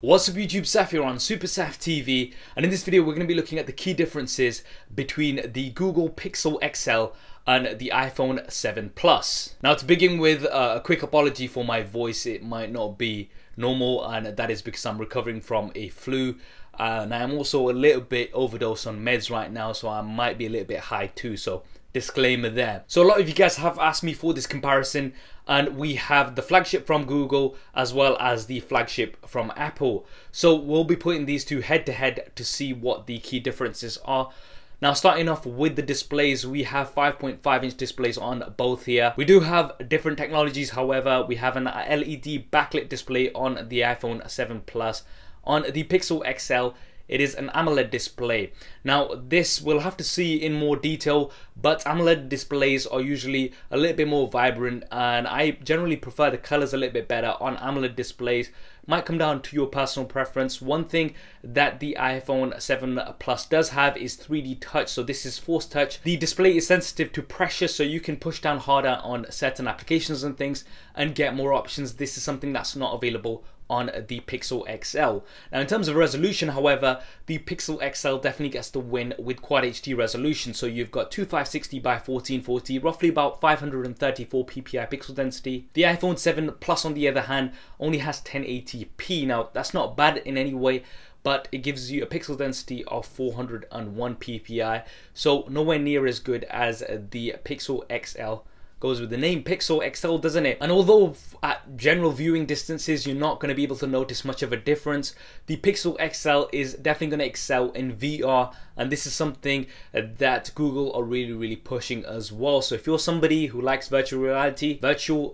What's up YouTube, Saf here on SuperSaf TV, and in this video we're going to be looking at the key differences between the Google Pixel XL and the iPhone 7 Plus. Now to begin with, a quick apology for my voice. It might not be normal, and that is because I'm recovering from a flu, and I'm also a little bit overdosed on meds right now, so I might be a little bit high too, so disclaimer there. So a lot of you guys have asked me for this comparison, and we have the flagship from Google as well as the flagship from Apple. So we'll be putting these two head to head to see what the key differences are. Now starting off with the displays, we have 5.5-inch displays on both here. We do have different technologies, however. We have an LED backlit display on the iPhone 7 Plus. On the Pixel XL, it is an AMOLED display. Now this we'll have to see in more detail, but AMOLED displays are usually a little bit more vibrant, and I generally prefer the colors a little bit better on AMOLED displays. Might come down to your personal preference. One thing that the iPhone 7 Plus does have is 3D touch, so this is force touch. The display is sensitive to pressure, so you can push down harder on certain applications and things and get more options. This is something that's not available on the Pixel XL. Now in terms of resolution, however, the Pixel XL definitely gets the win with Quad HD resolution. So you've got 2560 by 1440, roughly about 534 ppi pixel density. The iPhone 7 Plus on the other hand only has 1080p. Now that's not bad in any way, but it gives you a pixel density of 401 ppi, so nowhere near as good as the Pixel XL. Goes with the name Pixel XL, doesn't it? And although at general viewing distances you're not going to be able to notice much of a difference, the Pixel XL is definitely going to excel in VR, and this is something that Google are really pushing as well. So if you're somebody who likes virtual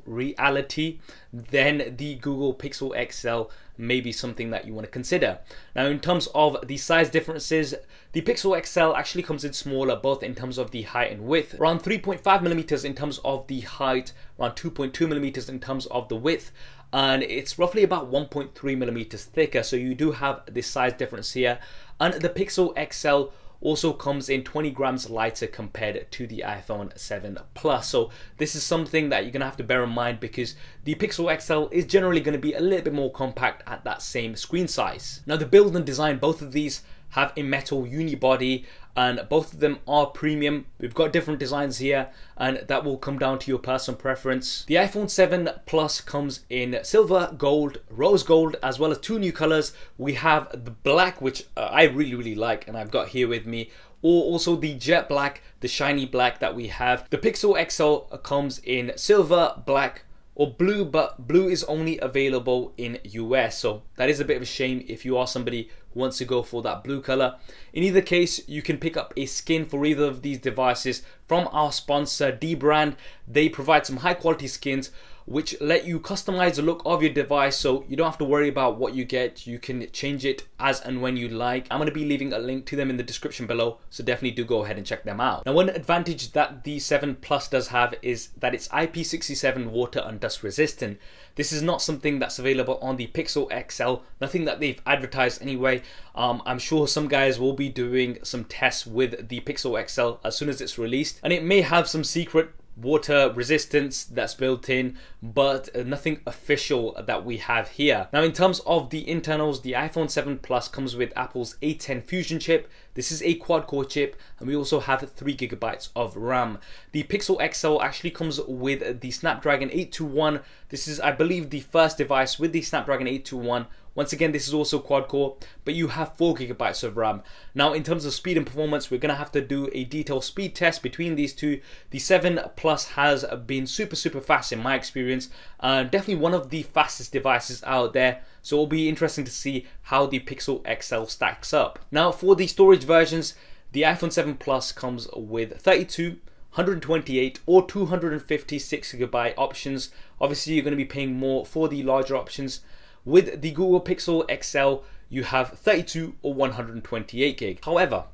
reality, then the Google Pixel XL may be something that you want to consider. Now in terms of the size differences, the Pixel XL actually comes in smaller, both in terms of the height and width. Around 3.5 millimeters in terms of the height, around 2.2 millimeters in terms of the width, and it's roughly about 1.3 millimeters thicker. So you do have this size difference here. And the Pixel XL also comes in 20 grams lighter compared to the iPhone 7 Plus. So this is something that you're going to have to bear in mind, because the Pixel XL is generally going to be a little bit more compact at that same screen size. Now the build and design, both of these have a metal unibody, and both of them are premium. We've got different designs here, and that will come down to your personal preference. The iPhone 7 Plus comes in silver, gold, rose gold, as well as two new colors. We have the black, which I really like, and I've got here with me, or also the jet black, the shiny black that we have. The Pixel XL comes in silver, black, or blue, but blue is only available in US, so that is a bit of a shame if you are somebody who wants to go for that blue color. In either case, you can pick up a skin for either of these devices from our sponsor dbrand. They provide some high quality skins which let you customize the look of your device, so you don't have to worry about what you get. You can change it as and when you like. I'm going to be leaving a link to them in the description below, so definitely do go ahead and check them out. Now one advantage that the 7 Plus does have is that it's IP67 water and dust resistant. This is not something that's available on the Pixel XL, nothing that they've advertised anyway. I'm sure some guys will be doing some tests with the Pixel XL as soon as it's released, and it may have some secret water resistance that's built in, but nothing official that we have here. Now in terms of the internals, the iPhone 7 Plus comes with Apple's A10 Fusion chip. This is a quad core chip, and we also have 3 GB of RAM. The Pixel XL actually comes with the Snapdragon 821. This is, I believe, the first device with the Snapdragon 821. Once again, this is also quad core, but you have 4 GB of RAM. Now in terms of speed and performance, we're going to have to do a detailed speed test between these two. The 7 Plus has been super fast in my experience, definitely one of the fastest devices out there, so it'll be interesting to see how the Pixel XL stacks up. Now for the storage versions, the iPhone 7 Plus comes with 32, 128 or 256 GB options. Obviously you're going to be paying more for the larger options. With the Google Pixel XL, you have 32 or 128 gig. However,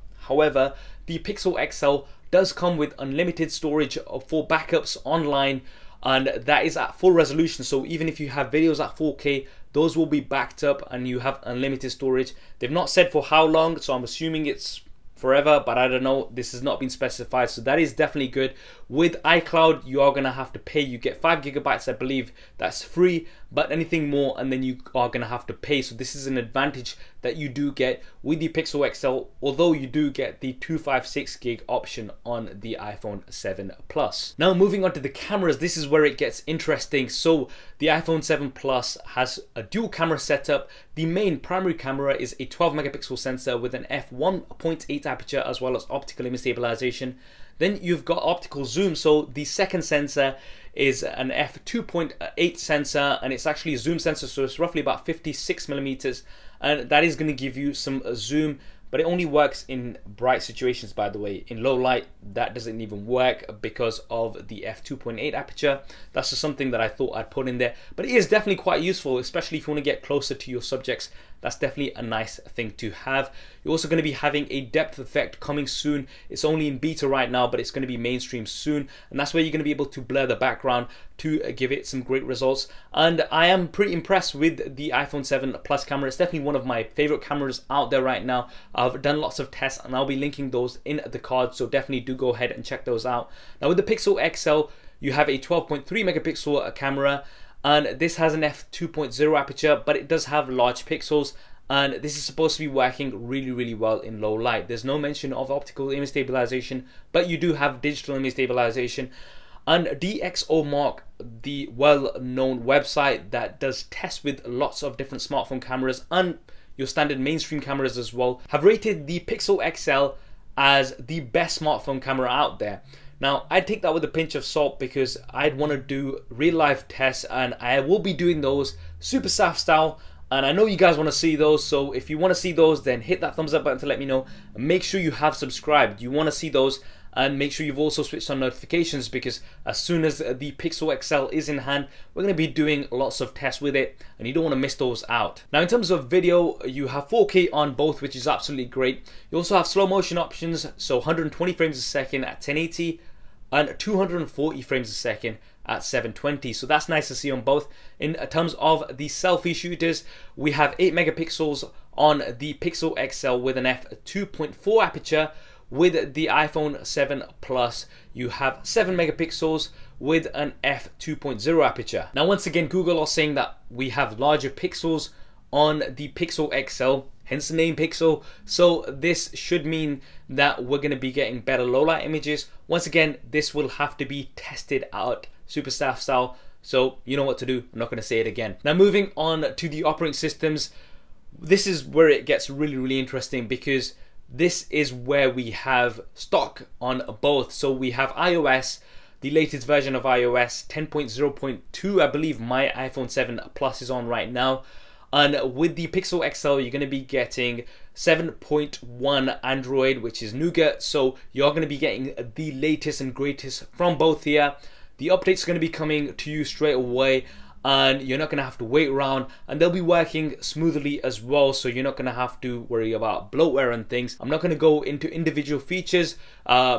the Pixel XL does come with unlimited storage for backups online, and that is at full resolution. So even if you have videos at 4K, those will be backed up and you have unlimited storage. They've not said for how long, so I'm assuming it's forever, but I don't know. This has not been specified, so that is definitely good. With iCloud, you are going to have to pay. You get 5 GB, I believe, that's free, but anything more and then you are going to have to pay. So this is an advantage that you do get with the Pixel XL, although you do get the 256 gig option on the iPhone 7 Plus. Now moving on to the cameras, this is where it gets interesting. So the iPhone 7 Plus has a dual camera setup. The main primary camera is a 12 megapixel sensor with an f1.8 aperture as well as optical image stabilization. Then you've got optical zoom, so the second sensor is an f2.8 sensor, and it's actually a zoom sensor, so it's roughly about 56 millimeters, and that is going to give you some zoom, but it only works in bright situations, by the way. In low light, that doesn't even work because of the f2.8 aperture. That's just something that I thought I'd put in there, but it is definitely quite useful, especially if you want to get closer to your subjects. That's definitely a nice thing to have. You're also going to be having a depth effect coming soon. It's only in beta right now, but it's going to be mainstream soon, and that's where you're going to be able to blur the background to give it some great results. And I am pretty impressed with the iPhone 7 Plus camera. It's definitely one of my favorite cameras out there right now. I've done lots of tests and I'll be linking those in the card, so definitely do go ahead and check those out. Now with the Pixel XL, you have a 12.3 megapixel camera, and this has an f2.0 aperture, but it does have large pixels, and this is supposed to be working really well in low light. There's no mention of optical image stabilization, but you do have digital image stabilization. And DxOMark, the well-known website that does tests with lots of different smartphone cameras and your standard mainstream cameras as well, have rated the Pixel XL as the best smartphone camera out there. Now, I'd take that with a pinch of salt because I'd want to do real life tests, and I will be doing those SuperSaf style, and I know you guys want to see those. So if you want to see those, then hit that thumbs up button to let me know, and make sure you have subscribed. You want to see those, and make sure you've also switched on notifications, because as soon as the Pixel XL is in hand, we're going to be doing lots of tests with it, and you don't want to miss those out. Now in terms of video, you have 4K on both, which is absolutely great. You also have slow motion options, so 120 frames a second at 1080 and 240 frames a second at 720, so that's nice to see on both. In terms of the selfie shooters, we have 8 megapixels on the Pixel XL with an f2.4 aperture. With the iPhone 7 Plus, you have 7 megapixels with an f2.0 aperture. Now once again, Google are saying that we have larger pixels on the Pixel XL, hence the name Pixel, so this should mean that we're going to be getting better low light images. Once again, this will have to be tested out SuperSaf style, so you know what to do. I'm not going to say it again. Now moving on to the operating systems, this is where it gets really interesting, because this is where we have stock on both. So we have iOS, the latest version of iOS 10.0.2, I believe my iPhone 7 Plus is on right now. And with the Pixel XL, you're going to be getting 7.1 Android, which is Nougat. So you're going to be getting the latest and greatest from both here. The updates are going to be coming to you straight away, and you're not going to have to wait around, and they'll be working smoothly as well, so you're not going to have to worry about bloatware and things. I'm not going to go into individual features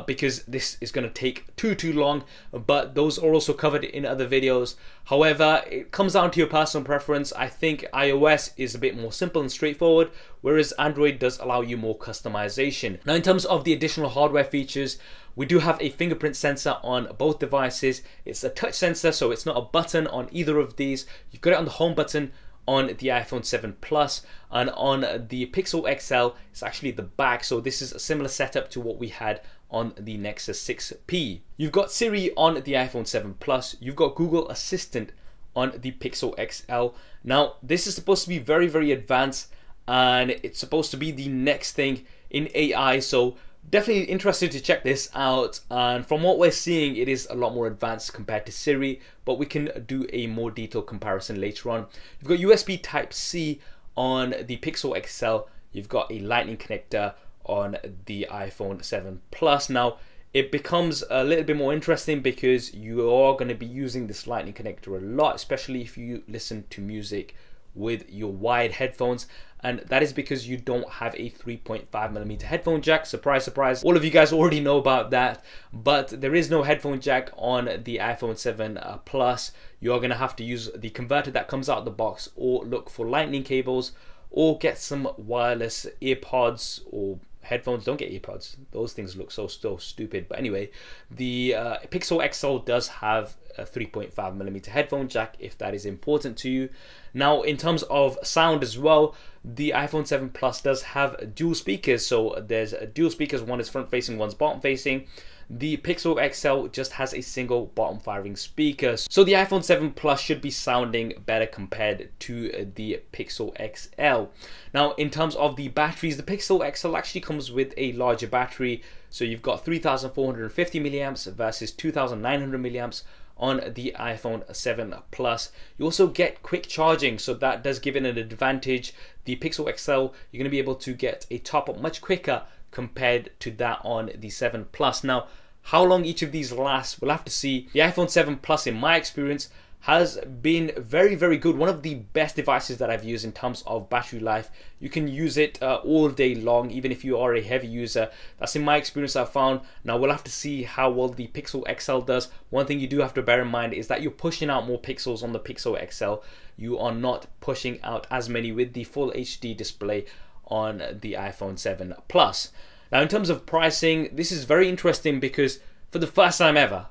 because this is going to take too long, but those are also covered in other videos. However, it comes down to your personal preference. I think iOS is a bit more simple and straightforward, whereas Android does allow you more customization. Now in terms of the additional hardware features, we do have a fingerprint sensor on both devices. It's a touch sensor, so it's not a button on either of these. You've got it on the home button on the iPhone 7 Plus, and on the Pixel XL, it's actually the back. So this is a similar setup to what we had on the Nexus 6P. You've got Siri on the iPhone 7 Plus. You've got Google Assistant on the Pixel XL. Now, this is supposed to be very advanced, and it's supposed to be the next thing in AI. So definitely interested to check this out, and from what we're seeing, it is a lot more advanced compared to Siri, but we can do a more detailed comparison later on. You've got USB Type-C on the Pixel XL. You've got a Lightning connector on the iPhone 7 Plus. Now it becomes a little bit more interesting because you are going to be using this Lightning connector a lot, especially if you listen to music with your wired headphones, and that is because you don't have a 3.5mm headphone jack. Surprise all of you guys already know about that, but there is no headphone jack on the iPhone 7 Plus. You're gonna have to use the converter that comes out of the box, or look for lightning cables, or get some wireless earpods or headphones, don't get earpods. Those things look so stupid. But anyway, the Pixel XL does have a 3.5mm headphone jack if that is important to you. Now in terms of sound as well, the iPhone 7 Plus does have dual speakers. So there's dual speakers, one is front facing, one's bottom facing. The Pixel XL just has a single bottom firing speaker. So the iPhone 7 Plus should be sounding better compared to the Pixel XL. Now in terms of the batteries, the Pixel XL actually comes with a larger battery. So you've got 3,450 milliamps versus 2,900 milliamps on the iPhone 7 Plus. You also get quick charging, so that does give it an advantage. The Pixel XL, you're going to be able to get a top up much quicker compared to that on the 7 Plus. Now, how long each of these lasts, we'll have to see. The iPhone 7 Plus, in my experience, has been very, very good. One of the best devices that I've used in terms of battery life. You can use it all day long, even if you are a heavy user. That's in my experience I've found. Now we'll have to see how well the Pixel XL does. One thing you do have to bear in mind is that you're pushing out more pixels on the Pixel XL. You are not pushing out as many with the full HD display on the iPhone 7 Plus. Now in terms of pricing, this is very interesting because for the first time ever,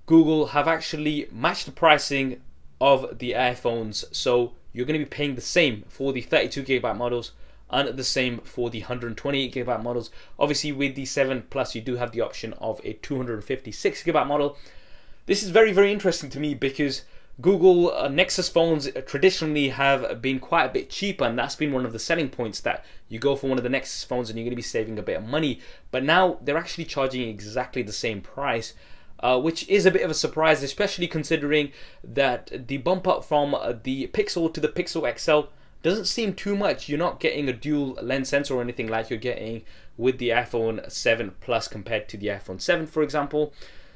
Google have actually matched the pricing of the iPhones. So you're going to be paying the same for the 32GB models and the same for the 128GB models. Obviously with the 7 Plus you do have the option of a 256GB model. This is very, very interesting to me because Google Nexus phones traditionally have been quite a bit cheaper, and that's been one of the selling points, that you go for one of the Nexus phones and you're going to be saving a bit of money. But now they're actually charging exactly the same price. Which is a bit of a surprise, especially considering that the bump up from the Pixel to the Pixel XL doesn't seem too much. You're not getting a dual lens sensor or anything like you're getting with the iPhone 7 Plus compared to the iPhone 7, for example.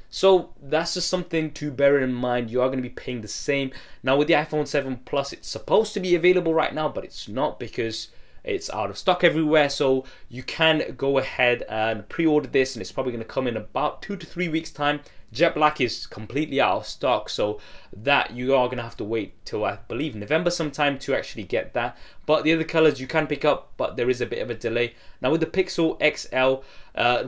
So that's just something to bear in mind. You are going to be paying the same. Now with the iPhone 7 Plus, it's supposed to be available right now, but it's not because it's out of stock everywhere. So you can go ahead and pre-order this, and it's probably going to come in about 2 to 3 weeks time. Jet Black is completely out of stock, so that you are going to have to wait till, I believe, November sometime to actually get that. But the other colors you can pick up, but there is a bit of a delay. Now with the Pixel XL,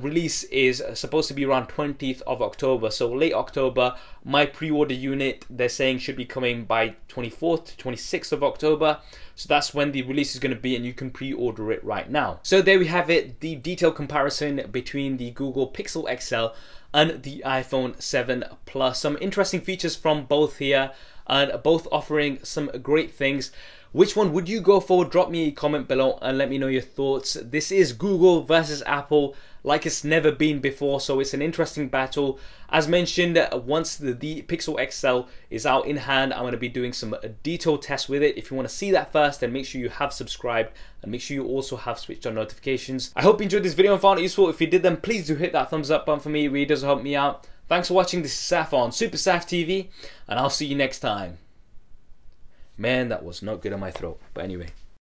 release is supposed to be around 20th of October, so late October. My pre-order unit, they're saying, should be coming by 24th to 26th of October. So that's when the release is going to be, and you can pre-order it right now. So there we have it, the detailed comparison between the Google Pixel XL and the iPhone 7 Plus. Some interesting features from both here, and both offering some great things. Which one would you go for? Drop me a comment below and let me know your thoughts. This is Google versus Apple like it's never been before, so it's an interesting battle. As mentioned, once the Pixel XL is out in hand, I'm going to be doing some detailed tests with it. If you want to see that first, then make sure you have subscribed and make sure you also have switched on notifications. I hope you enjoyed this video and found it useful. If you did, then please do hit that thumbs up button for me. It really does help me out. Thanks for watching. This is Saf on SuperSaf TV, and I'll see you next time. Man, that was not good on my throat. But anyway.